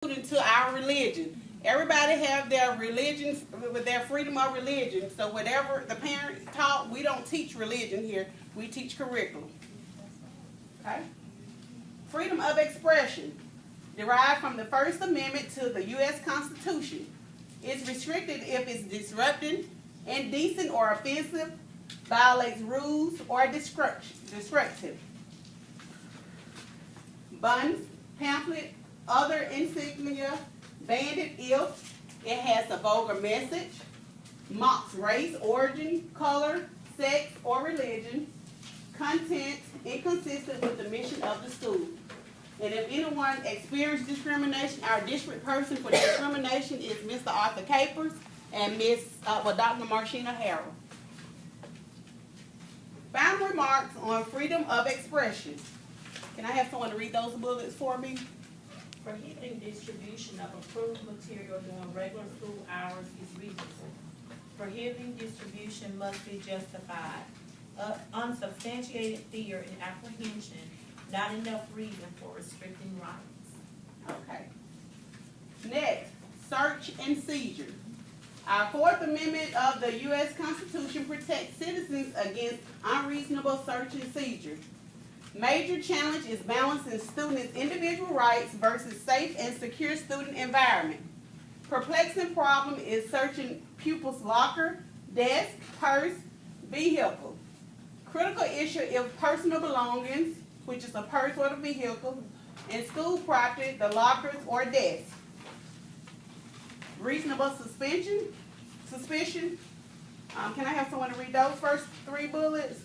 to our religion. Everybody have their religion, with their freedom of religion. So whatever the parents taught, we don't teach religion here. We teach curriculum. Okay? Freedom of expression, derived from the First Amendment to the U.S. Constitution. It's restricted if it's disrupting, indecent or offensive, violates rules, or destructive. Buns, pamphlet, other insignia, banded if it has a vulgar message, mocks race, origin, color, sex, or religion, content inconsistent with the mission of the school. And if anyone experienced discrimination, our district person for discrimination is Mr. Arthur Capers and Dr. Marshina Harrell. Final remarks on freedom of expression. Can I have someone to read those bullets for me? Prohibiting distribution of approved material during regular school hours is reasonable. Prohibiting distribution must be justified. Unsubstantiated fear and apprehension, not enough reason for restricting rights. Okay. Next, search and seizure. Our Fourth Amendment of the U.S. Constitution protects citizens against unreasonable search and seizure. Major challenge is balancing students' individual rights versus safe and secure student environment. Perplexing problem is searching pupils' locker, desk, purse, vehicle. Critical issue if personal belongings, which is a purse or the vehicle, and school property, the lockers or desk. Reasonable suspicion. Can I have someone to read those first three bullets?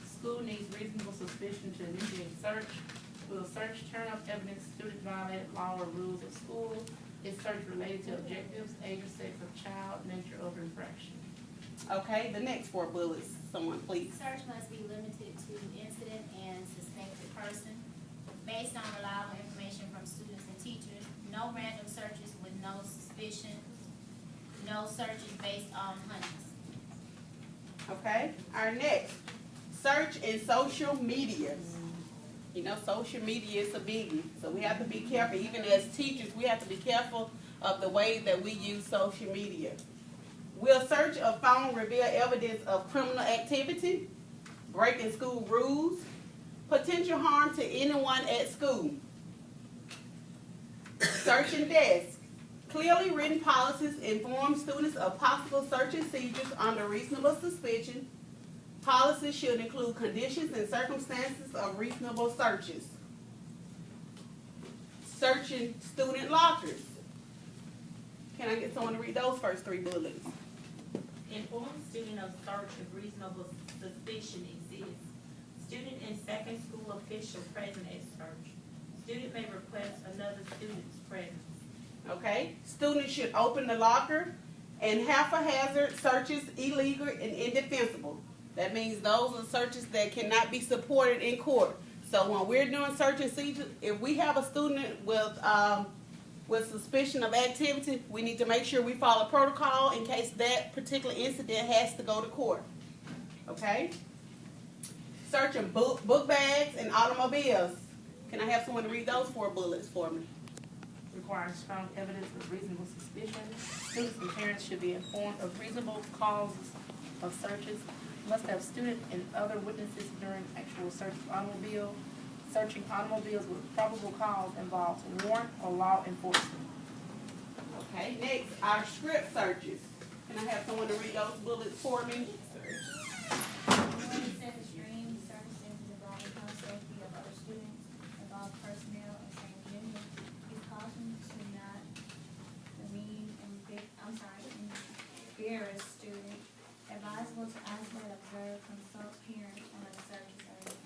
School needs reasonable suspicion to initiate search. Will search turn up evidence student violated law or rules of school? Is search related to objectives, age or sex of child, nature of infraction? Okay, the next four bullets, someone please. Search must be limited to incident and suspected person, based on reliable information from students and teachers. No random searches with no suspicion. No searches based on hunches. Okay, our next, search in social media. You know, social media is a biggie, so we have to be careful. Even as teachers, we have to be careful of the way that we use social media. Will search of phone reveal evidence of criminal activity, breaking school rules, potential harm to anyone at school? Search and desk. Clearly written policies inform students of possible search and seizures under reasonable suspicion. Policies should include conditions and circumstances of reasonable searches. Searching student lockers. Can I get someone to read those first three bullets? Inform student of search if reasonable suspicion exists. Student and second school official present at search. Student may request another student's presence. Okay. Students should open the locker, and haphazard searches illegal and indefensible. That means those are searches that cannot be supported in court. So when we're doing search and seizure, if we have a student with suspicion of activity, we need to make sure we follow protocol in case that particular incident has to go to court. Okay? Searching book bags and automobiles. Can I have someone to read those four bullets for me? Requires strong evidence of reasonable suspicion. Students and parents should be informed of reasonable causes of searches. Must have student and other witnesses during actual search of automobile. Searching automobiles with probable cause involves warrant or law enforcement. Okay, next, our script searches. Can I have someone to read those bullets for me? Extreme circumstances involving health safety of other students, involve personnel and same gender. Be cautioned to not demean embarrass student. Advisable to isolate, observe, consult parents when the searches are done.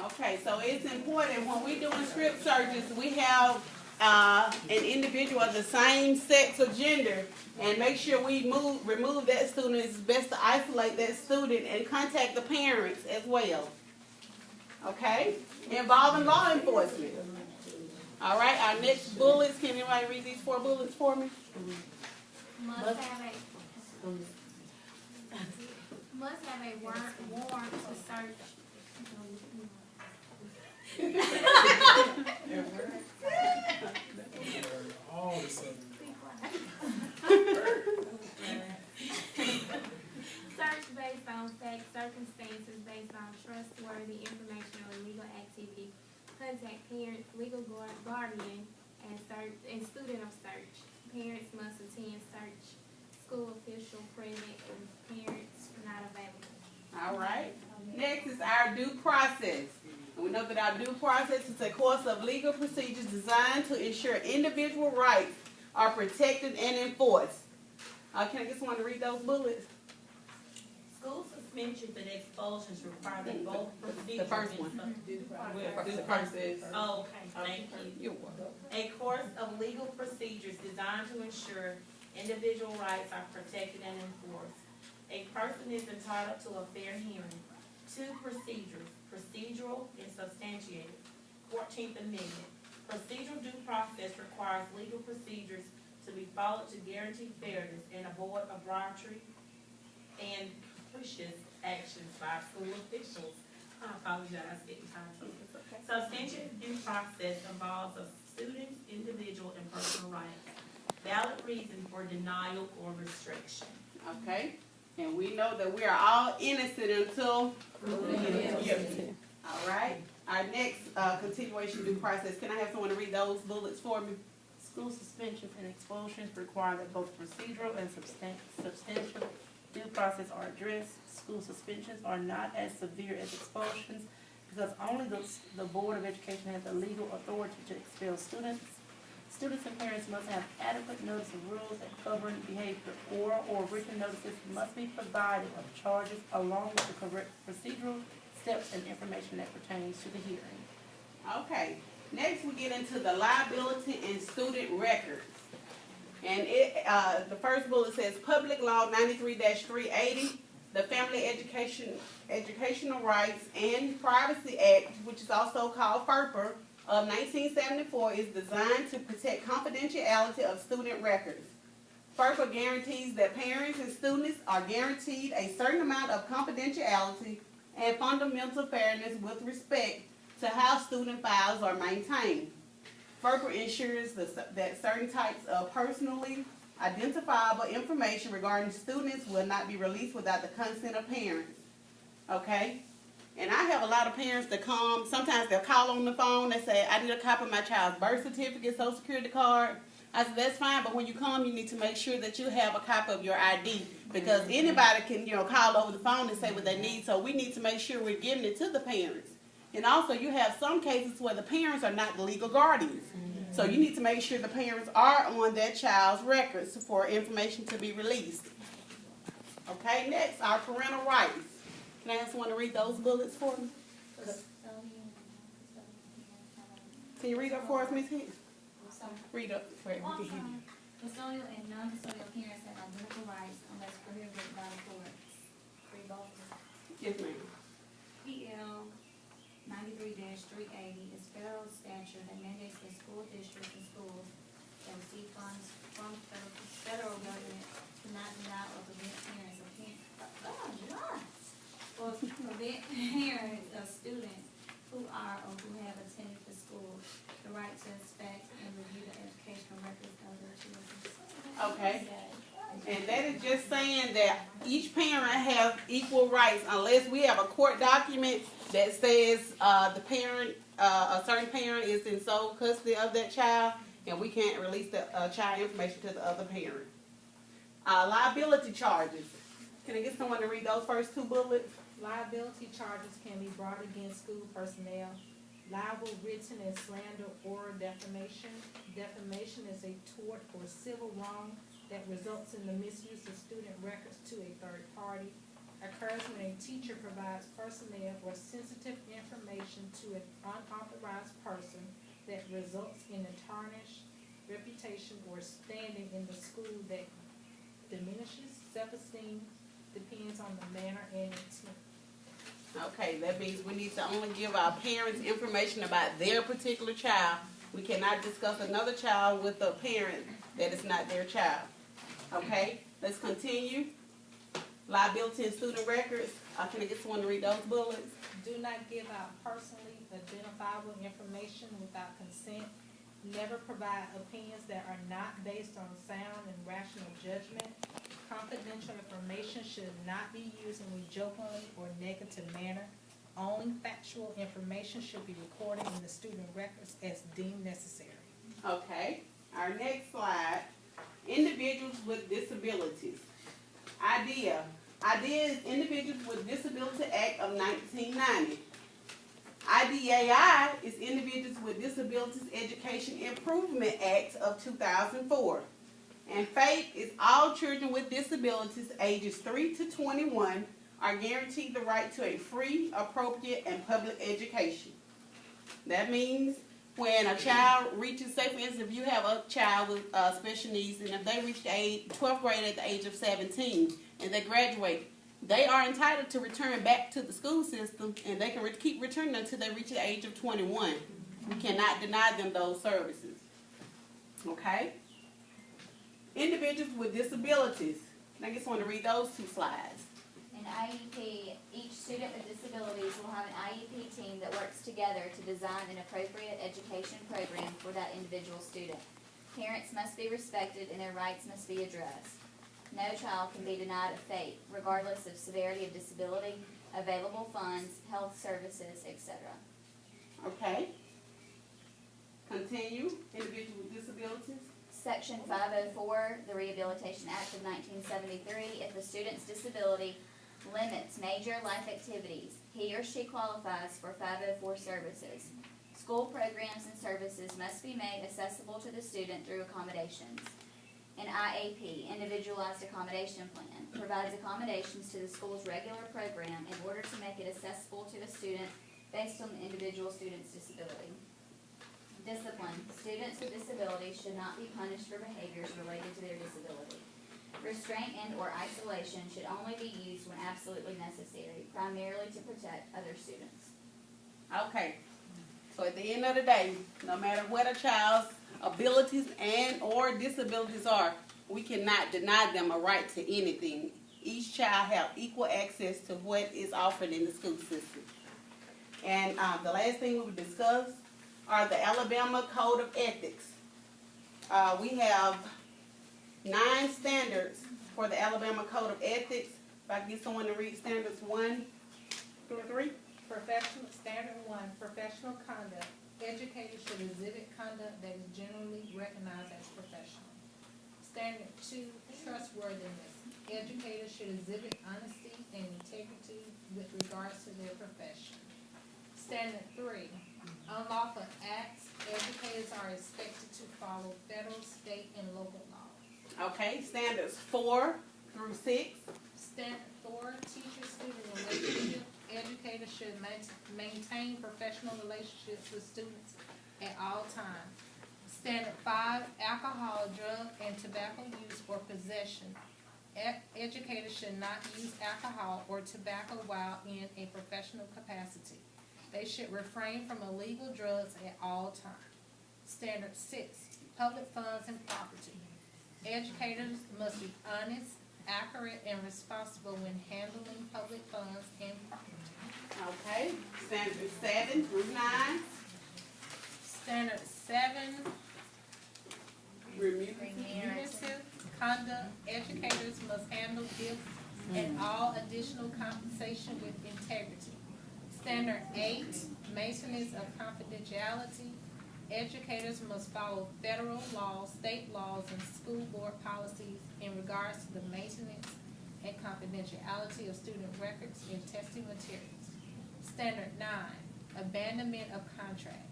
Okay, so it's important when we're doing script searches, we have an individual of the same sex or gender, and make sure we remove that student. It's best to isolate that student and contact the parents as well. Okay? Involving law enforcement. All right, our next bullets. Can anybody read these four bullets for me? Must have a warrant to search. All of a sudden. Search based on facts, circumstances, based on trustworthy information or legal activity. Contact parents, legal guardian, and student of search. Parents must attend search. School official present if parents not available. All right. Next is our due process. And we know that our due process is a course of legal procedures designed to ensure individual rights are protected and enforced. Can I get someone to read those bullets? School suspensions and expulsions require that both procedures. The first one. Due process. Oh, okay, thank you. You're welcome. A course of legal procedures designed to ensure individual rights are protected and enforced. A person is entitled to a fair hearing. 2 procedures, procedural and substantiated. 14th Amendment. Procedural due process requires legal procedures to be followed to guarantee fairness and avoid arbitrary and capricious actions by school officials. I apologize, getting time. Substantiated due process involves a student's individual and personal rights. Valid reason for denial or restriction. Okay. And we know that we are all innocent until proven guilty. All right. Our next continuation due process. Can I have someone to read those bullets for me? School suspensions and expulsions require that both procedural and substantial due process are addressed. School suspensions are not as severe as expulsions because only the Board of Education has the legal authority to expel students. Students and parents must have adequate notice of rules that govern behavior. Oral or written notices must be provided of charges along with the correct procedural steps and information that pertains to the hearing. Okay. Next, we get into the liability and student records. And the first bullet says Public Law 93-380, the Family Educational Rights and Privacy Act, which is also called FERPA, of 1974 is designed to protect confidentiality of student records. FERPA guarantees that parents and students are guaranteed a certain amount of confidentiality and fundamental fairness with respect to how student files are maintained. FERPA ensures that certain types of personally identifiable information regarding students will not be released without the consent of parents. Okay? And I have a lot of parents that come, sometimes they'll call on the phone, they say, I need a copy of my child's birth certificate, social security card. I said, that's fine, but when you come, you need to make sure that you have a copy of your ID, because anybody can, call over the phone and say what they need, so we need to make sure we're giving it to the parents. And also, you have some cases where the parents are not the legal guardians. So you need to make sure the parents are on that child's records for information to be released. Okay, next, our parental rights. Can I ask someone to read those bullets for me? Can you read up for us, Ms. Hicks? Read up for me. Custodial and non-custodial parents have identical rights unless prohibited by the court. Read both. Yes, ma'am. PL 93-380 is federal statute that mandates that school districts and schools that receive funds from federal government to not deny or prevent parents of parents of students who are or who have attended the school the right to inspect and review the educational records of their children. Okay. And that is just saying that each parent has equal rights unless we have a court document that says the parent, a certain parent is in sole custody of that child, and we can't release the child information to the other parent. Liability charges. Can I get someone to read those first 2 bullets? Liability charges can be brought against school personnel. Libel, written, and slander or defamation. Defamation is a tort or civil wrong that results in the misuse of student records to a third party. Occurs when a teacher provides personnel or sensitive information to an unauthorized person that results in a tarnished reputation or standing in the school that diminishes self-esteem, depends on the manner and intent. Okay, that means we need to only give our parents information about their particular child. We cannot discuss another child with a parent that is not their child. Okay, let's continue. Liability and student records. Can I get someone to read those bullets? Do not give out personally identifiable information without consent. Never provide opinions that are not based on sound and rational judgment. Confidential information should not be used in a jokingly or negative manner. Only factual information should be recorded in the student records as deemed necessary. Okay, our next slide, individuals with disabilities. IDEA is Individuals with Disability Act of 1990. IDEAI is Individuals with Disabilities Education Improvement Act of 2004. And FAPE is all children with disabilities ages 3 to 21 are guaranteed the right to a free, appropriate, and public education. That means when a child reaches, say for instance, if you have a child with special needs, and if they reach the 12th grade at the age of 17 and they graduate, they are entitled to return back to the school system, and they can keep returning until they reach the age of 21. We cannot deny them those services. Okay? Individuals with disabilities. I just want to read those two slides. An IEP, each student with disabilities will have an IEP team that works together to design an appropriate education program for that individual student. Parents must be respected and their rights must be addressed. No child can be denied a FAPE, regardless of severity of disability, available funds, health services, etc. Okay. Continue. Individuals with disabilities. Section 504, the Rehabilitation Act of 1973, if the student's disability limits major life activities, he or she qualifies for 504 services. School programs and services must be made accessible to the student through accommodations. An IAP, Individualized Accommodation Plan, provides accommodations to the school's regular program in order to make it accessible to the student based on the individual student's disability. Discipline. Students with disabilities should not be punished for behaviors related to their disability. Restraint and or isolation should only be used when absolutely necessary, primarily to protect other students. Okay. So at the end of the day, no matter what a child's abilities and or disabilities are, we cannot deny them a right to anything. Each child has equal access to what is offered in the school system. And the last thing we would discuss are the Alabama Code of Ethics. We have 9 standards for the Alabama Code of Ethics. If I can get someone to read standards 1 through 3. Standard 1, professional conduct. Educators should exhibit conduct that is generally recognized as professional. Standard 2, trustworthiness. Educators should exhibit honesty and integrity with regards to their profession. Standard 3, unlawful acts. Educators are expected to follow federal, state, and local laws. Okay, standards 4 through 6. Standard 4, teacher-student relationship. Educators should maintain professional relationships with students at all times. Standard 5, alcohol, drug, and tobacco use or possession. Educators should not use alcohol or tobacco while in a professional capacity. They should refrain from illegal drugs at all times. Standard 6, public funds and property. Educators must be honest, accurate, and responsible when handling public funds and property. Okay, standards 7 through 9. Standard 7, remunerative conduct. Educators must handle gifts and all additional compensation with integrity. Standard 8, maintenance of confidentiality. Educators must follow federal laws, state laws, and school board policies in regards to the maintenance and confidentiality of student records and testing materials. Standard 9, abandonment of contract.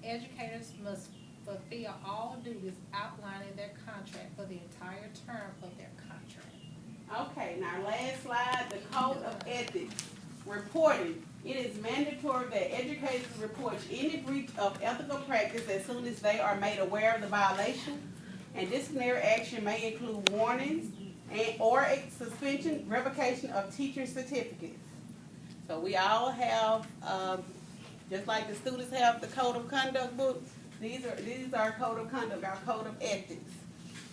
Educators must fulfill all duties outlined in their contract for the entire term of their contract. Okay, now last slide, the Code of Ethics. Reporting. It is mandatory that educators report any breach of ethical practice as soon as they are made aware of the violation, and disciplinary action may include warnings or a suspension, revocation of teacher certificates. So we all have, just like the students have the Code of Conduct books, these are our Code of Conduct, our Code of Ethics.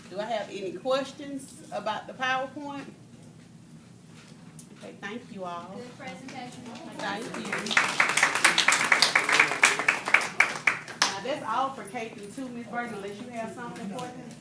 Do I have any questions about the PowerPoint? Okay, thank you all. Good presentation. Thank you. That's all for K through 2, Ms. Burton, unless you have something for them.